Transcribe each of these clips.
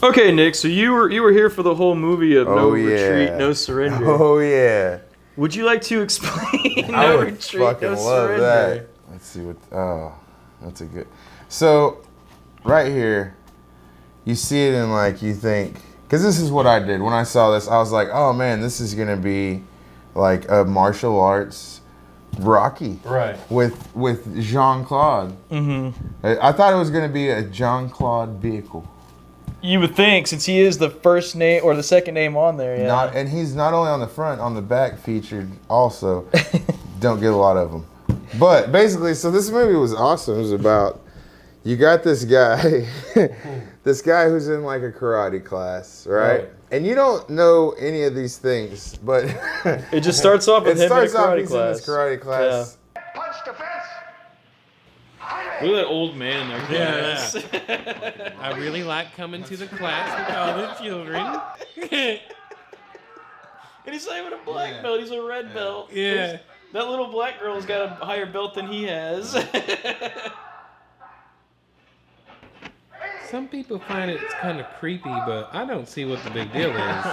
Okay, Nick. So you were here for the whole movie of No Retreat, No Surrender. Oh yeah. Would you like to explain I No would Retreat, fucking No love Surrender? that. Let's see what. Oh, that's a good. So, right here, you see it and like you think, because this is what I did when I saw this. I was like, oh man, this is gonna be like a martial arts Rocky, right? With Jean-Claude. Mm-hmm. I thought it was gonna be a Jean-Claude vehicle. You would think, since he is the first name or the second name on there, yeah. And he's not only on the front, on the back featured also. Don't get a lot of them. But basically, so this movie was awesome. It was about, you got this guy, this guy who's in like a karate class, right? And you don't know any of these things, but it just starts off with him in a karate he's class. In this karate class. Yeah. Punch defense. Look at that old man in there. Yeah. I really like coming to the class with all the children. And he's not even a black belt, he's a red belt. Yeah. That little black girl's got a higher belt than he has. Some people find it's kind of creepy, but I don't see what the big deal is.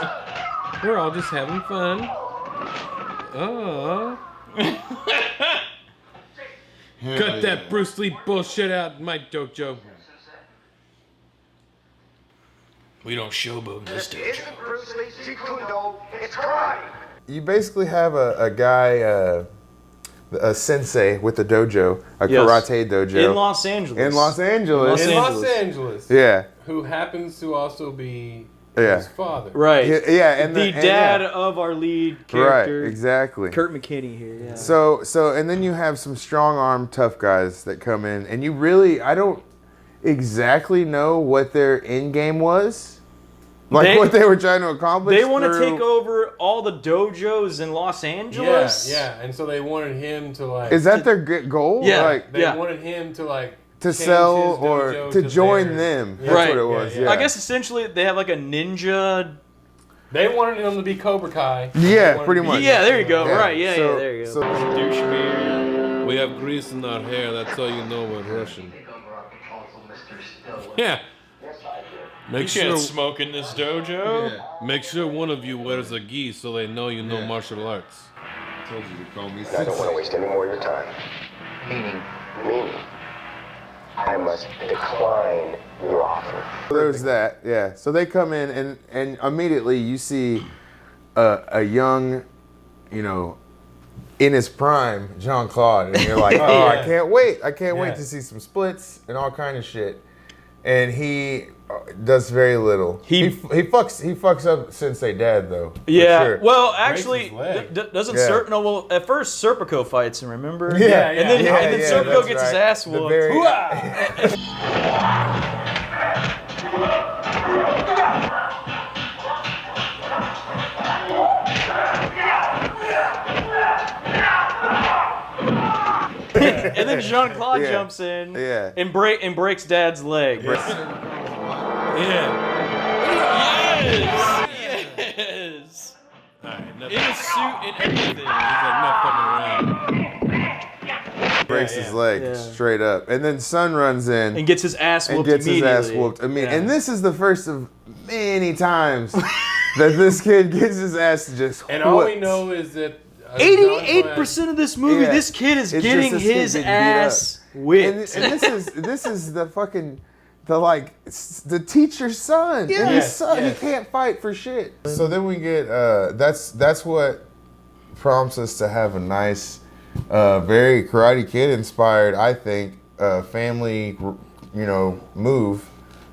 We're all just having fun. Oh. Cut that Bruce Lee bullshit out in my dojo. We don't showboat in this It dojo. isn't Bruce Lee Taekwondo, it's karate. You basically have a guy, a sensei with a dojo, a karate dojo. In Los Angeles. In Los Angeles. In Los Angeles. Yeah. Who happens to also be Yeah. his father. Right. Yeah, and the dad of our lead character. Right, exactly. Kurt McKinney here, yeah. So and then you have some strong-armed tough guys that come in, and you really, I don't exactly know what their end game was. Like what they were trying to accomplish. They want to take over all the dojos in Los Angeles. Yeah, and so they wanted him to like. Is that their goal? Yeah. Like, They wanted him to like. to change sell his or dojo to join theirs. them. That's Right. what it was. Yeah. I guess essentially they have like a ninja. They wanted him to be Cobra Kai. Yeah, pretty much. Yeah, there you go. Yeah. Right, yeah, So- yeah, there you go. so- Douche beard. We have grease in our hair. That's how you know we're Russian. Yeah. Make sure smoke in this dojo. Make sure one of you wears a gi so they know you know martial arts. Told you to call me I don't want to waste any more of your time. Meaning? I must decline your offer. There's that, yeah. So they come in and immediately you see a young, in his prime, Jean-Claude, and you're like, oh, I can't wait. I can't wait to see some splits and all kind of shit. And he does very little. He fucks up Sensei Dad though. for Yeah. sure. Well, actually, Breaks his leg. doesn't Yeah. well, at first Serpico fights him. Remember? Yeah, And then Serpico that's gets his right. ass The whooped. very- And then Jean-Claude Yeah. jumps in Yeah. and breaks Dad's leg. Yeah. Yes. All right, In a suit and everything. He's like not fucking around. Breaks his leg straight up. And then Son runs in And gets his ass whooped immediately. Yeah. And this is the first of many times that this kid gets his ass just And all we whooped. know is that 88% of this movie, Yeah. this kid is It's getting just this kid his getting beat ass And whipped. this is the fucking the teacher's son. Yes. And his son, Yes. he can't fight for shit. So then we get that's what prompts us to have a nice, very Karate Kid inspired, I think, family, move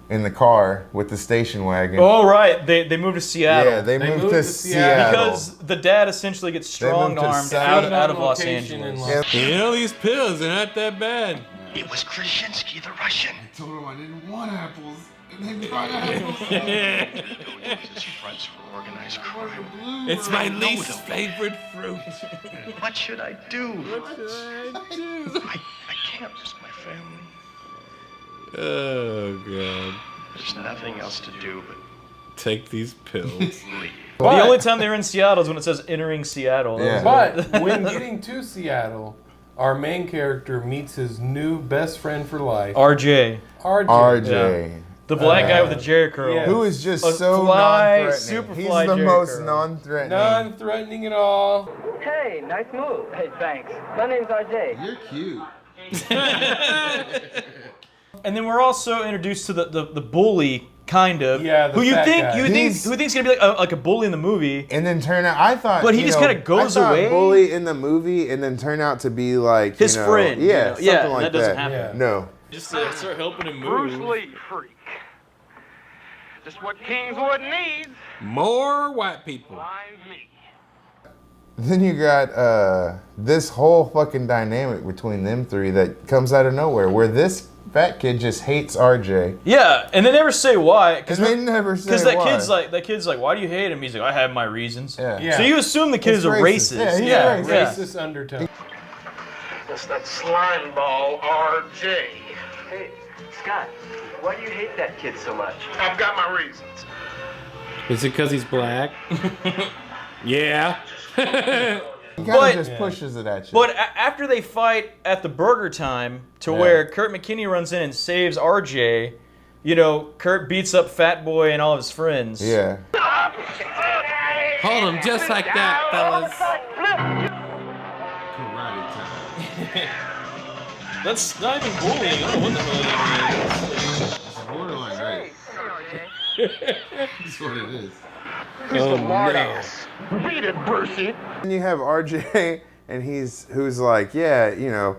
in the car with the station wagon. Oh, right. They moved to Seattle. Yeah, they moved to Seattle. Because the dad essentially gets They moved to strong-armed Seattle. out of Los Location Angeles. in these pills, they're not that bad. It was Krasinski, the Russian. I told him I didn't want apples, and they brought apples. His friends for organized crime. It's my least favorite fruit. What should I do? What should I do? I can't risk my family. Oh, God. There's nothing else to do but Take these pills. leave. The only time they're in Seattle is when it says entering Seattle. Yeah. But when getting to Seattle, our main character meets his new best friend for life, RJ. RJ. RJ. The black guy with the Jerry curl. Yeah. Who is just A so fly, non-threatening. super He's fly the Jerry most curl. non-threatening. Non-threatening at all. Hey, nice move. Hey, thanks. My name's RJ. You're cute. And then we're also introduced to the bully, kind of. Yeah, the who you fat think guy. who think's gonna be like a bully in the movie. And then turn out, I thought, But he just kinda goes away. Bully in the movie, and then turn out to be like His friend, you Yeah, know? something Yeah, like that doesn't happen. No. Just start helping him move. Bruce Lee freak. Just what Kingswood needs. More white people. Find me. Then you got this whole fucking dynamic between them three that comes out of nowhere, where this fat kid just hates RJ. Yeah, and they never say why. Because they never say Because that why. kid's like, why do you hate him? He's like, I have my reasons. Yeah. Yeah. So you assume the kid is a racist. Yeah, he's yeah, a racist. yeah. Racist undertone. That's that slime ball, RJ. Hey, Scott, why do you hate that kid so much? I've got my reasons. Is it because he's black? Yeah. He kind But- of just pushes it at you. But after they fight at the burger time, to where Kurt McKinney runs in and saves RJ, you know, Kurt beats up Fat Boy and all of his friends. yeah. Hold him just like that, fellas. That's not even bullying. I don't know what the hell that means. Borderline right. That's what it is. Oh, no. Beat it, Brucey. And you have RJ, and who's like, yeah, you know,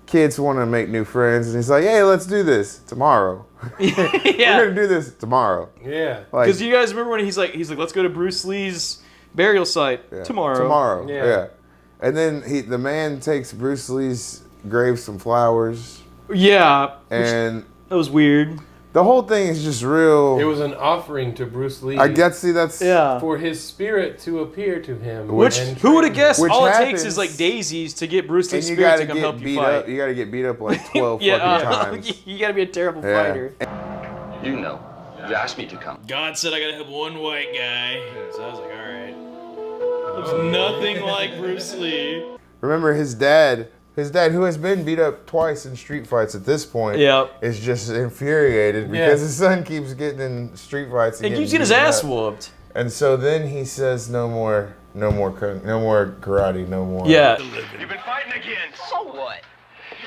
kids want to make new friends, and he's like, hey, let's do this tomorrow. We're Yeah. gonna do this tomorrow. Yeah. Like, Because you guys remember when he's like, let's go to Bruce Lee's burial site yeah, tomorrow. Tomorrow. Yeah. Yeah. And then the man takes Bruce Lee's grave some flowers, Yeah. and That was weird. the whole thing is just real. It was an offering to Bruce Lee. I guess. See, that's Yeah. For his spirit to appear to him. Which, and who would have train him. guessed Which all it takes happens- is like daisies to get Bruce And Lee's you spirit gotta to come get help you beat fight. up. You gotta get beat up like 12 Yeah, fucking times. you gotta be a terrible Yeah. fighter. You know. You asked me to come. God said I gotta have one white guy, so I was like, all right. Looks nothing like Bruce Lee. Remember his dad, who has been beat up twice in street fights at this point, Yep. is just infuriated because his son keeps getting in street fights. And keeps getting his ass beaten up. whooped. And so then he says, no more karate, no more. Yeah. You've been fighting again. So what?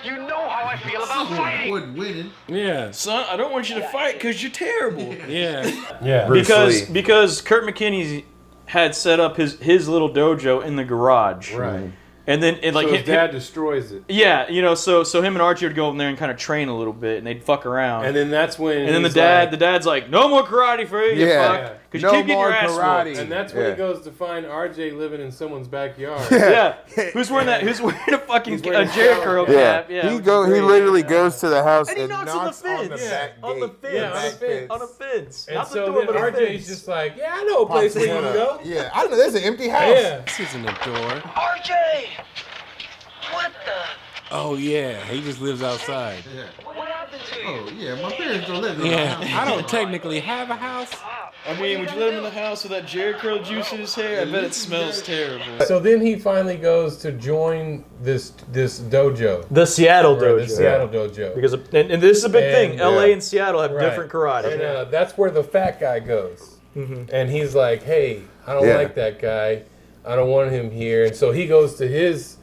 You know how I feel about fighting. winning. Yeah. Son, I don't want you to fight because you're terrible. Yeah. Yeah. Bruce Lee. Because Kurt McKinney had set up his little dojo in the garage. Right. And then it like So his him- dad destroys it. yeah, you know, so him and Archie would go in there and kind of train a little bit, and they'd fuck around. And then that's when. And then the he's dad's like, no more karate for you, Yeah. fuck, because No you keep getting more your ass karate. whooped. And that's when Yeah. he goes to find RJ living in someone's backyard. Yeah, who's wearing that? Who's wearing a fucking He's wearing a Jerry shower curl cap. cap? Yeah, he which go. is He great. literally goes to the house And and, he knocks knocks on the on the fence. back On the gate. fence. Yeah, on the fence. On a fence. And Not the so door, then but a RJ's fence. just like, yeah, I know a place where you can go. Yeah, I know. There's an empty house. Yeah. This isn't a door. RJ! What the? Oh yeah, he just lives outside. What happened to you? Oh yeah, my parents don't live in Yeah, I don't technically have a house. I mean, would you let him in the house with that Jerry curl juice in his hair? I bet it smells terrible. So then he finally goes to join this dojo. The Seattle Or the Seattle dojo. Because and this is a big And- thing. LA yeah. and Seattle have Right. different karate. And that's where the fat guy goes. And he's like, hey, I don't Yeah. like that guy. I don't want him here. And so he goes to his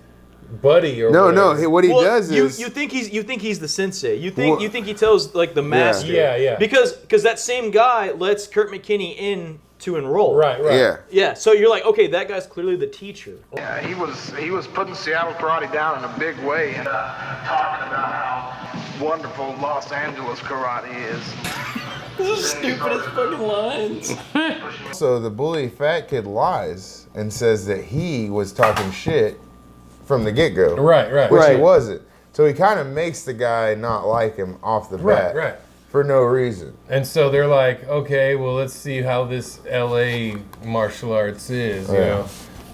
buddy or No, whatever. no. What he Well, does you is think he's the sensei. You Well- think he tells like the master. Yeah, yeah. Because that same guy lets Kurt McKinney in to enroll. Right, right. yeah. Yeah. So you're like, okay, that guy's clearly the teacher. Yeah, he was putting Seattle karate down in a big way and talking about how wonderful Los Angeles karate is. This is stupid as fucking lines. So the bully fat kid lies and says that he was talking shit from the get-go. Right, right. Which Right. he wasn't. So he kind of makes the guy not like him off the bat. Right, right. For no reason. And so they're like, okay, well, let's see how this LA martial arts is, you Yeah. know?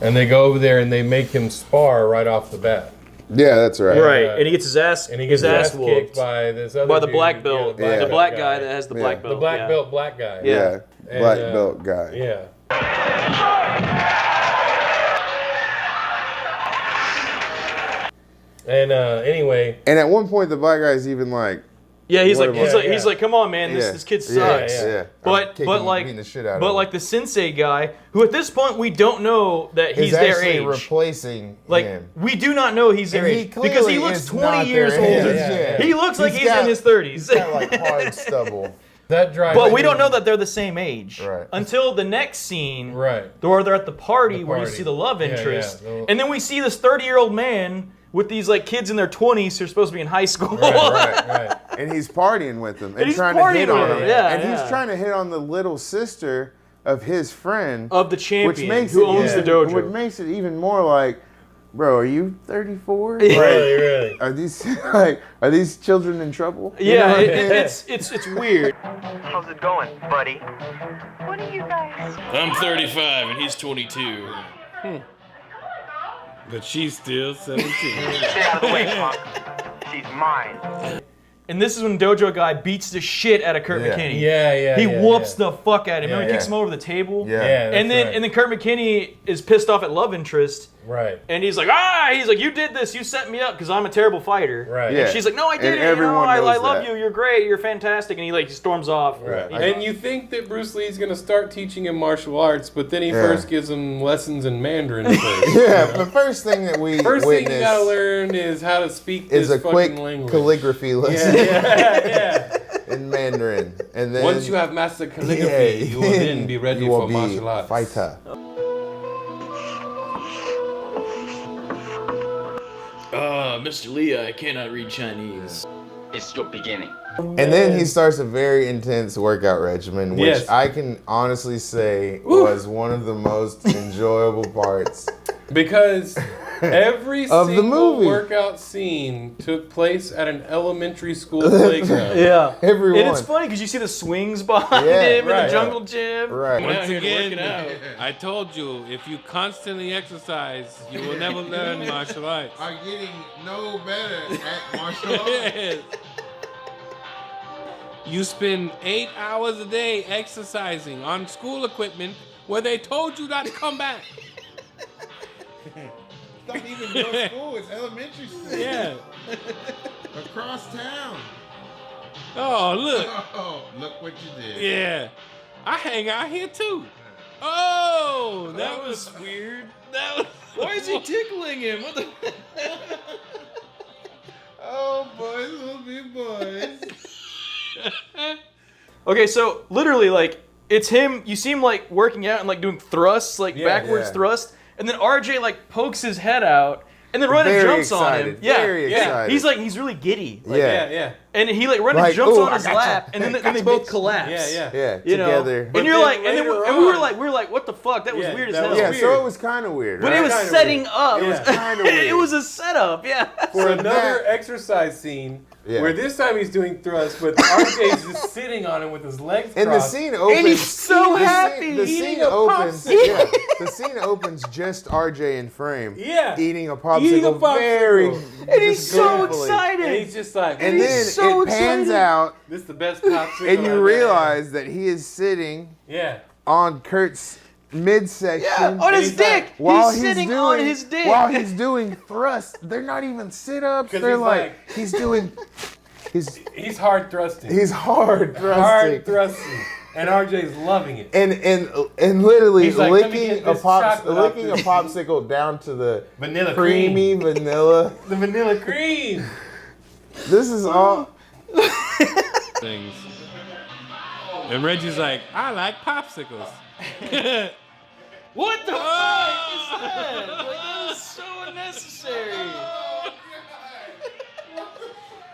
And they go over there and they make him spar right off the bat. Yeah, that's right. Right. And he gets his ass And he gets his ass kicked whooped by this other by the dude, black yeah, belt, Yeah. the black guy that has the Yeah. black belt. The black yeah. belt black guy. Yeah. And, Black belt guy. Yeah. And anyway, And at one point, the black guy's even like, Yeah, he's What like, about- he's like, come on, man, this kid sucks. Yeah. But beating the shit out of him. like the sensei guy, who at this point we don't know that he's is their actually age. Replacing Like him. we do not know he's their And he age because he clearly looks is 20 not years their older. age, yeah. He looks like he's got- in his 30s. He's got like hard stubble. That drives. But we don't me- know that they're the same age Right. until the next scene, Right. where they're at the party, The where you party. see the love Yeah, interest, yeah. and then we see this 30-year-old man with these like kids in their 20s who are supposed to be in high school. Right. And he's partying with them and he's trying to hit partying on with him. them, yeah, and yeah. he's trying to hit on the little sister of his friend, Of the which champion makes who it owns the even- dojo. Which makes it even more like, bro, are you 34? Really. Are these are these children in trouble? You know Yeah, what I mean? it's weird. How's it going, buddy? What are you guys? I'm 35 and he's 22. But she's still 17. Stay out of the way, punk. She's mine. And this is when Dojo Guy beats the shit out of Kurt Yeah. McKinney. Yeah. He whoops the fuck out of him. Remember, he Yeah. kicks him over the table. Yeah. And then Kurt McKinney is pissed off at love interest, Right. and he's like, you did this, you set me up because I'm a terrible fighter. Right. Yeah. And she's like, no, I And didn't. everyone I knows love that. you. You're great. You're fantastic. And he like storms off. Right. And you think that Bruce Lee's gonna start teaching him martial arts, but then he first gives him lessons in Mandarin first. Yeah, the first thing that we First thing you witness gotta learn is how to speak is this a quick fucking language. calligraphy lesson Yeah. in Mandarin, and then Once you have mastered calligraphy, you will then be ready you will for be martial arts. Fighter. Mr. Lee, I cannot read Chinese. It's your beginning. And then he starts a very intense workout regimen, which Yes. I can honestly say was one of the most enjoyable parts. Because every Of the single movie. workout scene took place at an elementary school playground. Yeah. Everyone. And it's funny because you see the swings behind Yeah, him in right. the jungle gym. Right. Went out Once here to work again, it out. I told you, if you constantly exercise, you will never learn martial arts. Are getting no better at martial Yes. You spend 8 hours a day exercising on school equipment where they told you not to come back. It's not even your school, it's elementary school. Yeah. Across town. Oh, look. Oh, look what you did. Yeah. I hang out here too. Oh, That was weird. that was. Why is he tickling him? What the? Oh, boys will be boys. Okay, so literally, like, it's him. You see him like working out and like doing thrusts, like backwards Yeah. thrust, and then RJ like pokes his head out, and then Running Very jumps on him. excited, very excited. He's really giddy. Like, Yeah. and he like Running Like, jumps ooh, on I his gotcha. lap, and then they both collapse. Yeah. Yeah, You know, together. and you're then like, and then later and we were on- like, what the fuck? That was Yeah, weird as that hell. was Yeah, weird. so it was kind of weird, But right? it was Kinda setting weird. up. It was kinda weird. It was a setup. Yeah. For another that- exercise scene Yeah. where this time he's doing thrusts, but RJ's just sitting on him with his legs And the crossed. scene opens. And he's so happy. The Eating scene a opens. popsicle. Yeah, the scene opens just RJ in frame. Yeah. Eating a popsicle. Eating a popsicle. Very. And he's just so gleefully. excited. And he's just like, And he's then so it pans excited. out, this is the best popsicle. and I've you ever realize that he is sitting had. Yeah. on Kurt's midsection. Yeah, on his he's like- dick. While He's sitting doing, on his dick. While he's doing thrusts, they're not even sit-ups. 'Cause They're he's like, like- he's doing. He's hard thrusting. He's hard thrusting. hard thrusting. And RJ's loving it. And literally He's like, "Let me licking get a this chocolate off licking a this." popsicle down to the Vanilla creamy cream. vanilla. The vanilla cream. This is all. Things. And Reggie's like, I like popsicles. What the fuck is that? Like, that was so unnecessary.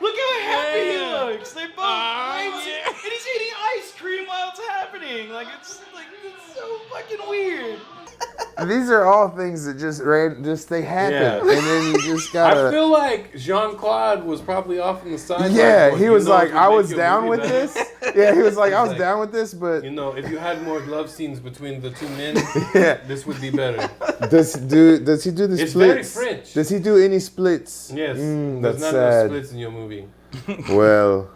Look how happy he looks. They both, and he's eating ice cream while it's happening. Like it's so fucking weird. These are all things that just they happen, Yeah. and then you just I gotta. feel like Jean-Claude was probably off on the sideline. Yeah, going, he "You was know, like, it would I make was your down movie with better." this. Yeah, he was like, I was like, down with this, but You know, if you had more love scenes between the two men, yeah. this would be better. Does he do the It's very splits? French. Does he do any splits? Yes, That's there's not sad. enough splits in your movie. Well,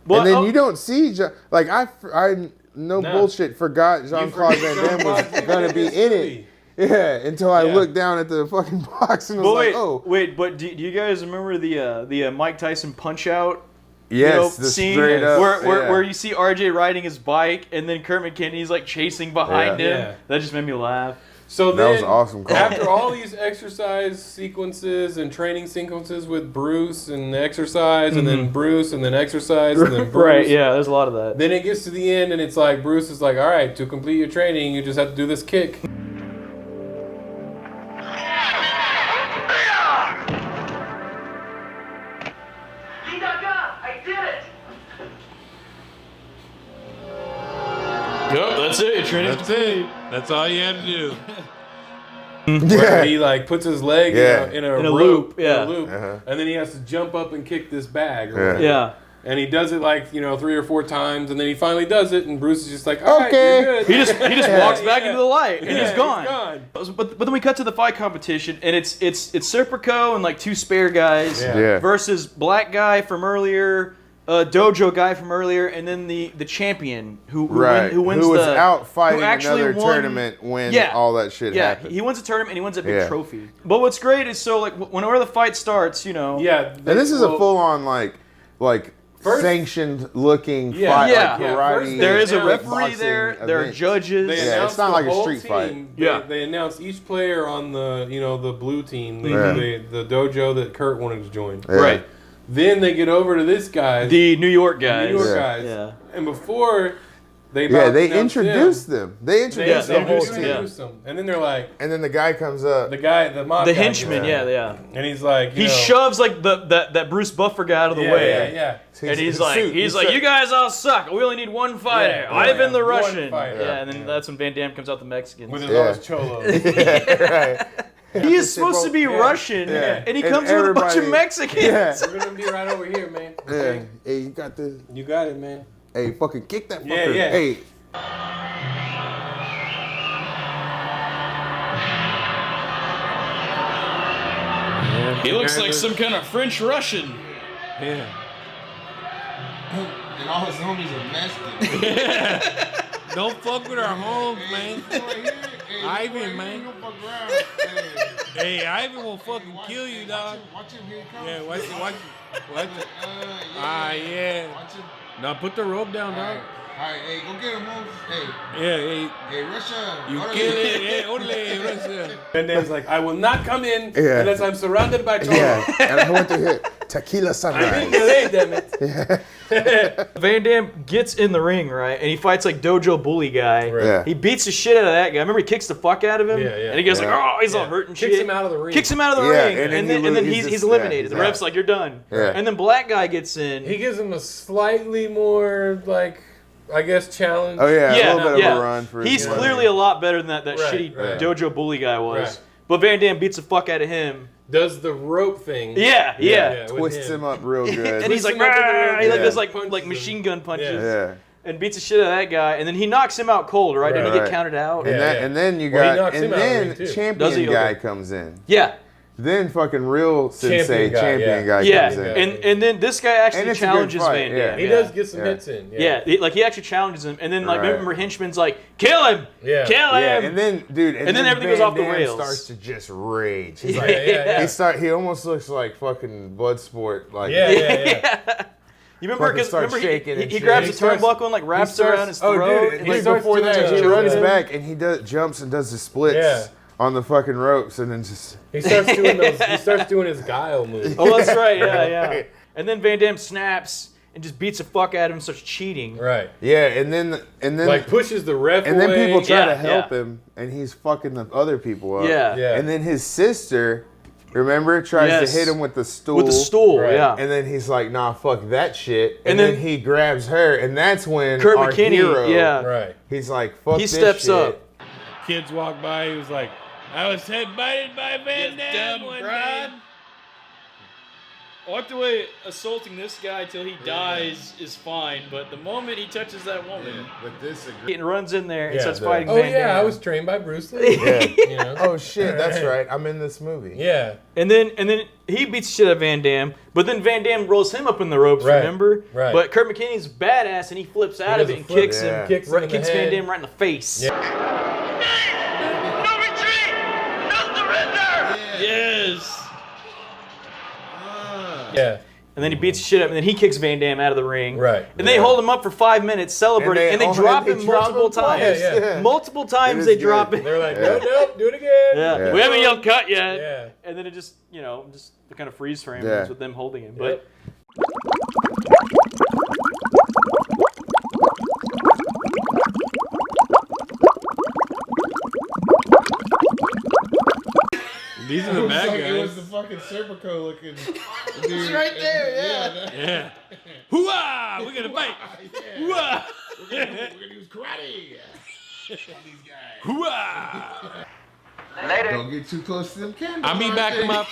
But, and then oh, you don't see I no Nah. bullshit forgot Jean-Claude Van Damme was gonna be in it. Yeah, until I Yeah. looked down at the fucking box and was But like, wait, oh. wait, but do you guys remember the Mike Tyson Punch Out Yes, the scene straight up, where you see RJ riding his bike and then Kurt McKinney's like chasing behind him. Yeah. That just made me laugh. So That was awesome call. After all these exercise sequences and training sequences with Bruce and exercise, and then Bruce and then exercise, and then Bruce. Right, yeah, there's a lot of that. Then it gets to the end, and it's like Bruce is like, "All right, to complete your training, you just have to do this kick." I did it! Yep, that's it. Training. That's it. That's all you had to do. Yeah. Where he like puts his leg in a loop, in a loop, and then he has to jump up and kick this bag. Or whatever. Yeah. And he does it like 3 or 4 times, and then he finally does it, and Bruce is just like, "All right, you're good." He just walks back into the light and he's gone. He's gone. But then we cut to the fight competition and it's Serpico and like 2 spare guys versus black guy from earlier, dojo guy from earlier, and then the champion who wins who was out fighting actually another won, tournament when all that shit happened. He wins a tournament and he wins a big trophy. But what's great is whenever the fight starts, Yeah. And this is a full on like sanctioned looking fight, like karate. There is a like referee there. There are judges. It's not like a street fight. They announced each player on the the blue team, the dojo that Kurt wanted to join. Right. Then they get over to this guy, the New York guys. Yeah. And before they introduced them. They introduced the whole team. And then they're like, and then the guy comes up. The mob guy henchman, and he's like, he shoves like that Bruce Buffer guy out of the way. Yeah. And he's like, you guys all suck. We only need one fighter. Ivan the Russian. And then that's when Van Damme comes out the Mexican. With his arms cholos. Right. He is supposed to be Russian, and he comes with a bunch of Mexicans. We're gonna be right over here, man. Okay. Hey, you got this. You got it, man. Hey, fucking kick that fucker. Yeah. Hey. He looks like some kind of French Russian. Yeah. And all his homies are Mexican. Don't fuck with our homes, man. Ivan, man. Hey, Ivan will fucking kill you, dog. Watch him, here he comes. Yeah, watch it. Yeah. Now put the rope down, dog. All right, hey, go get him, Moses. Hey. Yeah, Hey, Russia. you kill it. Yeah, ole, Russia. And Dan's like, I will not come in unless I'm surrounded by cholos. Yeah, and I went to hit Tequila Sunrise. I'm in LA, damn it. Van Damme gets in the ring, right, and he fights like dojo bully guy. Right. Yeah. He beats the shit out of that guy. Remember, he kicks the fuck out of him. Yeah. And he goes like, oh, he's all hurt and shit. Kicks him out of the ring. Kicks him out of the Yeah, ring, and and then he's eliminated. yeah, The ref's like, you're done. Yeah. And then black guy gets in. He gives him a slightly more, like, I guess, challenge. Oh yeah, a little bit of a run for. He's clearly a lot better than that shitty right. dojo bully guy was. Right. But Van Damme beats the fuck out of him. Does the rope thing. Yeah. Twists him up real good. And he's like, him up in the "Rah!" ring. He like does Punches like him. machine gun punches. Yeah. And beats the shit out of that guy, and then he knocks him out cold, right? Didn't he get Right. counted out? And then you Well, he got, knocks him and out of the then ring, too. Does champion he? guy Okay. comes in. Yeah. Then fucking real sensei Champion guy, champion guy Yeah, comes in. and then this guy And actually it's a good challenges fight, Van yeah. Damme. He does get some hits in. Yeah, he actually challenges him, and then like Right. remember Henchman's like, kill him, Yeah. kill him. Yeah, and then dude, And then everything goes Van off the Damme rails. starts to just rage. He's like, Yeah. he almost looks like fucking Bloodsport. Like, Yeah. You remember Fucking because starts he shaking and shit. grabs He the starts- turnbuckle and like wraps it around his Oh, throat. dude, and, like like, before doing that, he the runs choke. back and he jumps and does the splits Yeah. on the fucking ropes, and then just He starts doing those. He starts doing his guile move. oh, that's right, yeah. And then Van Damme snaps and just beats the fuck out of him, and starts cheating. Right. yeah, and then Like pushes the ref and then away. people try Yeah, to help yeah. him, and he's fucking the other people up. Yeah. Yeah. And then his sister, remember, tries Yes. to hit him with the stool. With the stool, Right. yeah. And then he's like, nah, fuck that shit. And, And then then he grabs her, and that's when Kurt our McKinney, hero, yeah. Right. he's like, fuck He this steps shit. up. Kids walk by. He was like, I was headbutted by Van Damme one day. Walked away assaulting this guy till he dies is fine, but the moment he touches that woman, But this and runs in there and Yeah, starts the- fighting Oh Van yeah, Damme. I was trained by Bruce Lee. Yeah. You know? Oh shit, that's right. I'm in this movie. Yeah. And then he beats the shit out of Van Damme, but then Van Damme rolls him up in the ropes, Right, remember? right. But Kurt McKinney's badass and he flips out of does it a and flip. kicks Yeah. him. Kicks him Right, in the kicks head. Van Damme right in the face. Yeah. No retreat! No surrender! Yes. Yeah. And then he beats the shit up, and then he kicks Van Damme out of the ring. Right. And they hold him up for 5 minutes, celebrating, and they drop him multiple times. Yeah. Multiple times they drop him. They're like, nope, do it again. Yeah. We haven't yelled cut yet. Yeah. And then it just, just kind of freeze frame with them holding him. But These are the bad guys. It was the fucking Serpico looking dude. It's right there, yeah. Hoo-ah! We're gonna fight. Hoo-ah! We're gonna use karate. These guys. Hoo-ah! Later. Don't get too close to them candles. I'll be back them up.